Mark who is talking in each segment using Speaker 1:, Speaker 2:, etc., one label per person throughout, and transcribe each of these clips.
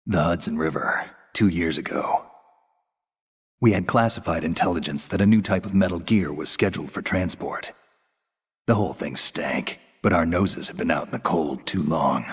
Speaker 1: The Hudson River, 2 years ago. We had classified intelligence that a new type of metal gear was scheduled for transport. The whole thing stank, but our noses had been out in the cold too long.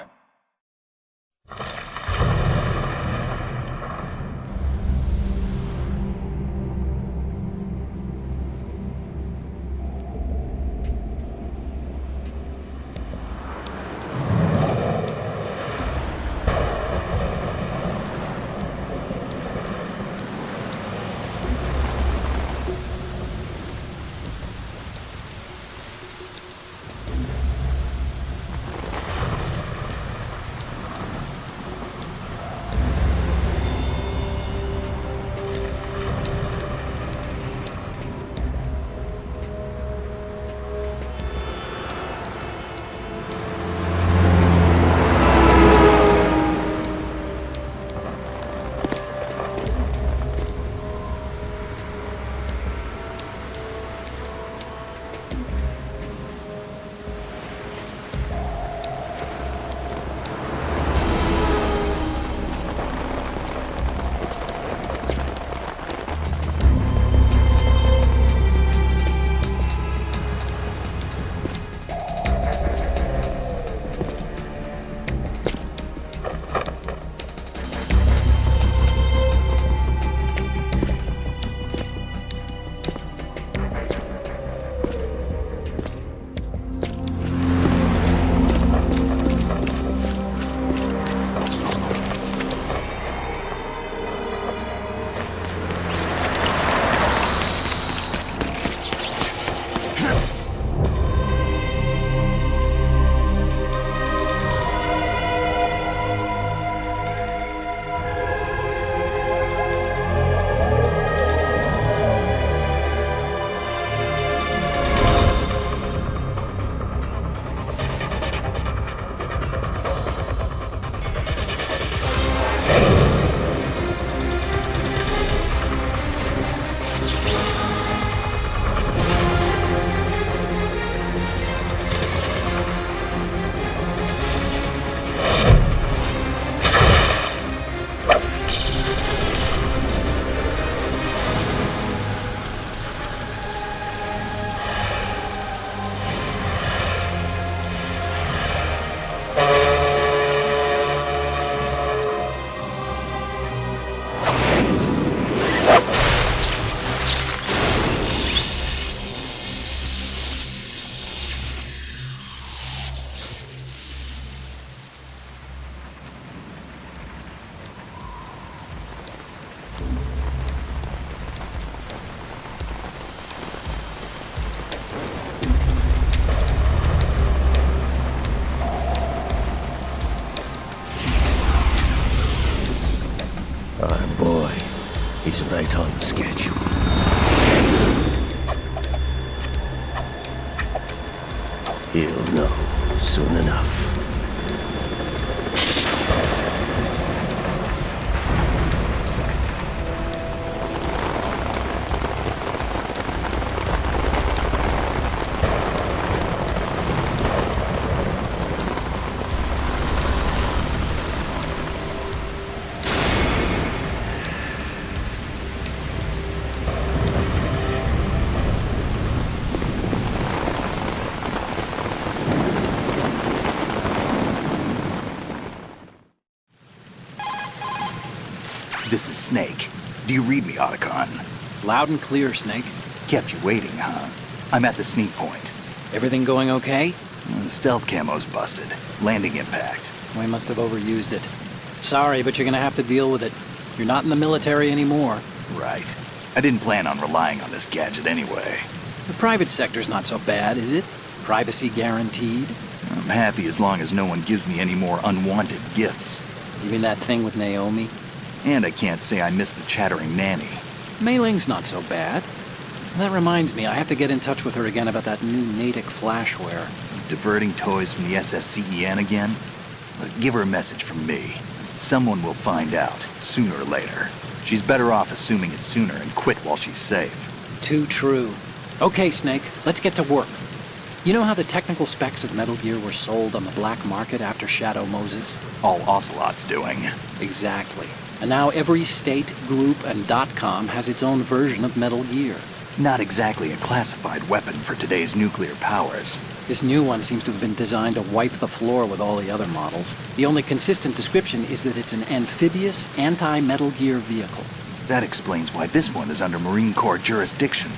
Speaker 2: Oh boy, he's right on schedule. He'll know soon enough.
Speaker 1: This is Snake. Do you read me, Otacon?
Speaker 3: Loud and clear, Snake.
Speaker 1: Kept you waiting, huh? I'm at the sneak point.
Speaker 3: Everything going okay?
Speaker 1: The stealth camo's busted. Landing impact.
Speaker 3: We must have overused it. Sorry, but you're gonna have to deal with it. You're not in the military anymore.
Speaker 1: Right. I didn't plan on relying on this gadget anyway.
Speaker 3: The private sector's not so bad, is it? Privacy guaranteed?
Speaker 1: I'm happy as long as no one gives me any more unwanted gifts.
Speaker 3: You mean that thing with Naomi?
Speaker 1: And I can't say I miss the chattering nanny.
Speaker 3: Mei Ling's not so bad. That reminds me, I have to get in touch with her again about that new Natick flashware.
Speaker 1: Diverting toys from the SSCEN again? Give her a message from me. Someone will find out, sooner or later. She's better off assuming it's sooner and quit while she's safe.
Speaker 3: Too true. Okay, Snake, let's get to work. You know how the technical specs of Metal Gear were sold on the black market after Shadow Moses?
Speaker 1: All Ocelot's doing.
Speaker 3: Exactly. And now every state, group, and .com has its own version of Metal Gear.
Speaker 1: Not exactly a classified weapon for today's nuclear powers.
Speaker 3: This new one seems to have been designed to wipe the floor with all the other models. The only consistent description is that it's an amphibious, anti-Metal Gear vehicle.
Speaker 1: That explains why this one is under Marine Corps jurisdiction.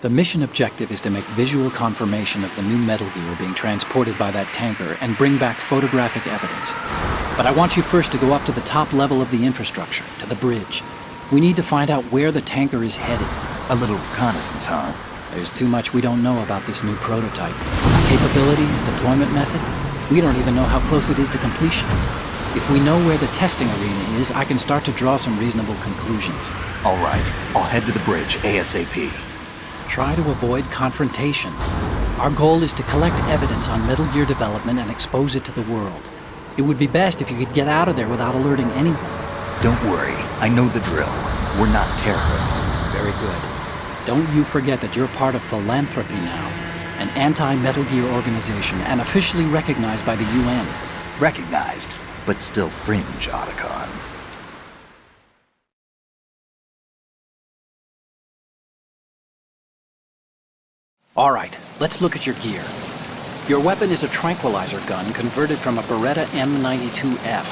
Speaker 3: The mission objective is to make visual confirmation of the new Metal Gear being transported by that tanker and bring back photographic evidence. But I want you first to go up to the top level of the infrastructure, to the bridge. We need to find out where the tanker is headed.
Speaker 1: A little reconnaissance, huh?
Speaker 3: There's too much we don't know about this new prototype. Capabilities, deployment method. We don't even know how close it is to completion. If we know where the testing arena is, I can start to draw some reasonable conclusions.
Speaker 1: All right, I'll head to the bridge ASAP.
Speaker 3: Try to avoid confrontations. Our goal is to collect evidence on Metal Gear development and expose it to the world. It would be best if you could get out of there without alerting anyone.
Speaker 1: Don't worry, I know the drill. We're not terrorists.
Speaker 3: Very good. Don't you forget that you're part of Philanthropy now, an anti-Metal Gear organization and officially recognized by the UN.
Speaker 1: Recognized, but still fringe, Otacon.
Speaker 3: All right, let's look at your gear. Your weapon is a tranquilizer gun converted from a Beretta M92F.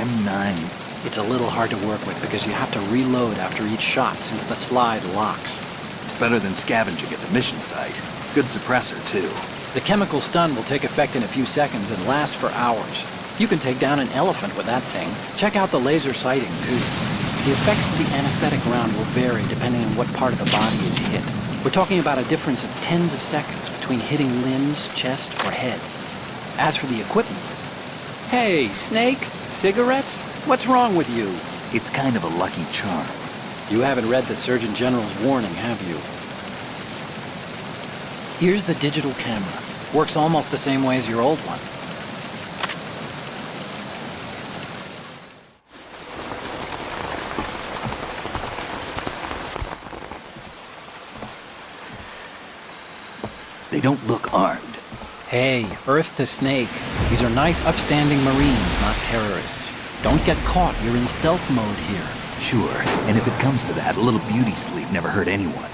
Speaker 1: M9.
Speaker 3: It's a little hard to work with because you have to reload after each shot since the slide locks.
Speaker 1: Better than scavenging at the mission site. Good suppressor, too.
Speaker 3: The chemical stun will take effect in a few seconds and last for hours. You can take down an elephant with that thing. Check out the laser sighting, too. The effects of the anesthetic round will vary depending on what part of the body is hit. We're talking about a difference of tens of seconds between hitting limbs, chest, or head. As for the equipment... Hey, Snake? Cigarettes? What's wrong with you?
Speaker 1: It's kind of a lucky charm.
Speaker 3: You haven't read the Surgeon General's warning, have you? Here's the digital camera. Works almost the same way as your old one.
Speaker 1: They don't look armed.
Speaker 3: Hey, Earth to Snake. These are nice, upstanding Marines, not terrorists. Don't get caught. You're in stealth mode here.
Speaker 1: Sure, and if it comes to that, a little beauty sleep never hurt anyone.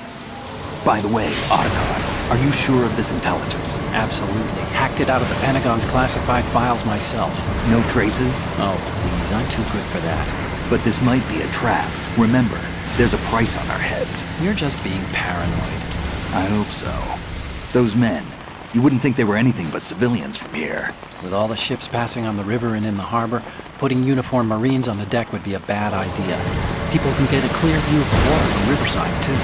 Speaker 1: By the way, Otacon, are you sure of this intelligence?
Speaker 3: Absolutely. Hacked it out of the Pentagon's classified files myself.
Speaker 1: No traces?
Speaker 3: Oh, please, I'm too good for that.
Speaker 1: But this might be a trap. Remember, there's a price on our heads.
Speaker 3: You're just being paranoid.
Speaker 1: I hope so. Those men, you wouldn't think they were anything but civilians from here.
Speaker 3: With all the ships passing on the river and in the harbor, putting uniformed Marines on the deck would be a bad idea. People can get a clear view of the water from Riverside, too.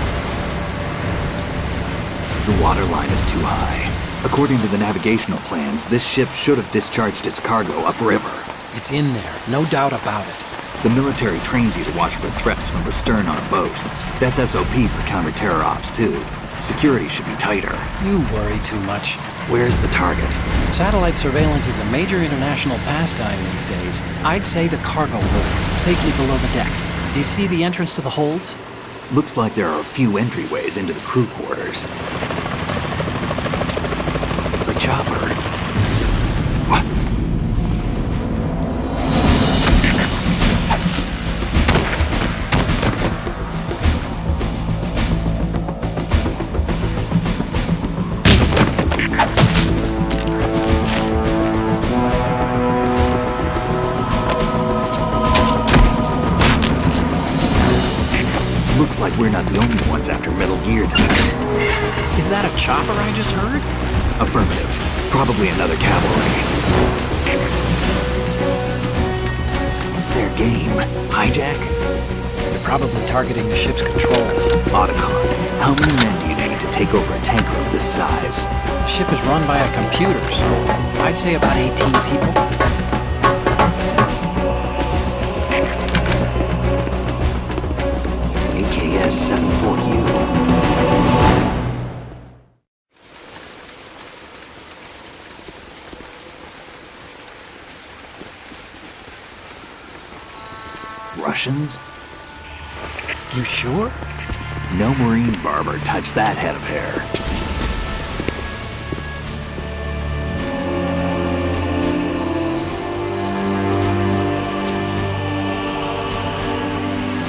Speaker 1: The water line is too high. According to the navigational plans, this ship should have discharged its cargo upriver.
Speaker 3: It's in there, no doubt about it.
Speaker 1: The military trains you to watch for threats from the stern on a boat. That's SOP for counter-terror ops, too. Security should be tighter.
Speaker 3: You worry too much.
Speaker 1: Where's the target?
Speaker 3: Satellite surveillance is a major international pastime these days. I'd say the cargo holds, safely below the deck. Do you see the entrance to the holds?
Speaker 1: Looks like there are a few entryways into the crew quarters. The chopper. What? Looks like we're not the only ones after Metal Gear tonight.
Speaker 3: Is that a chopper I just heard?
Speaker 1: Affirmative. Probably another cavalry. What's their game? Hijack?
Speaker 3: They're probably targeting the ship's controls.
Speaker 1: Otacon, how many men do you need to take over a tanker of this size?
Speaker 3: The ship is run by a computer, so I'd say about 18 people.
Speaker 1: AKS 74U. Russians?
Speaker 3: You sure?
Speaker 1: No marine barber touched that head of hair.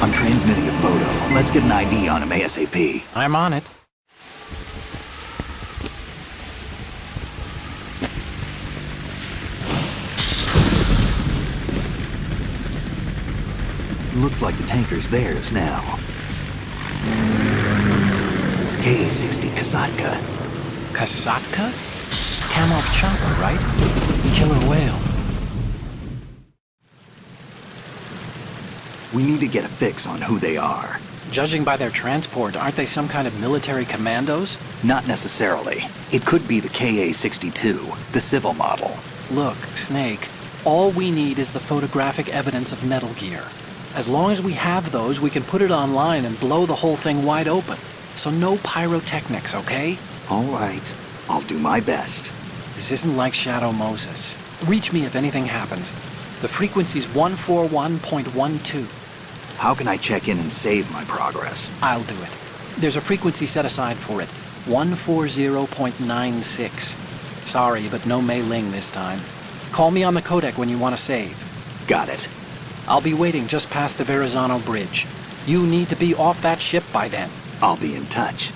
Speaker 1: I'm transmitting a photo. Let's get an ID on him ASAP.
Speaker 3: I'm on it.
Speaker 1: Looks like the tanker's theirs now. Ka-60 Kasatka.
Speaker 3: Kasatka? Kamov chopper, right? Killer whale.
Speaker 1: We need to get a fix on who they are.
Speaker 3: Judging by their transport, aren't they some kind of military commandos?
Speaker 1: Not necessarily. It could be the Ka-62, the civil model.
Speaker 3: Look, Snake, all we need is the photographic evidence of Metal Gear. As long as we have those, we can put it online and blow the whole thing wide open. So no pyrotechnics, okay?
Speaker 1: All right. I'll do my best.
Speaker 3: This isn't like Shadow Moses. Reach me if anything happens. The frequency's 141.12.
Speaker 1: How can I check in and save my progress?
Speaker 3: I'll do it. There's a frequency set aside for it. 140.96. Sorry, but no Mei Ling this time. Call me on the codec when you want to save.
Speaker 1: Got it.
Speaker 3: I'll be waiting just past the Verrazano Bridge. You need to be off that ship by then.
Speaker 1: I'll be in touch.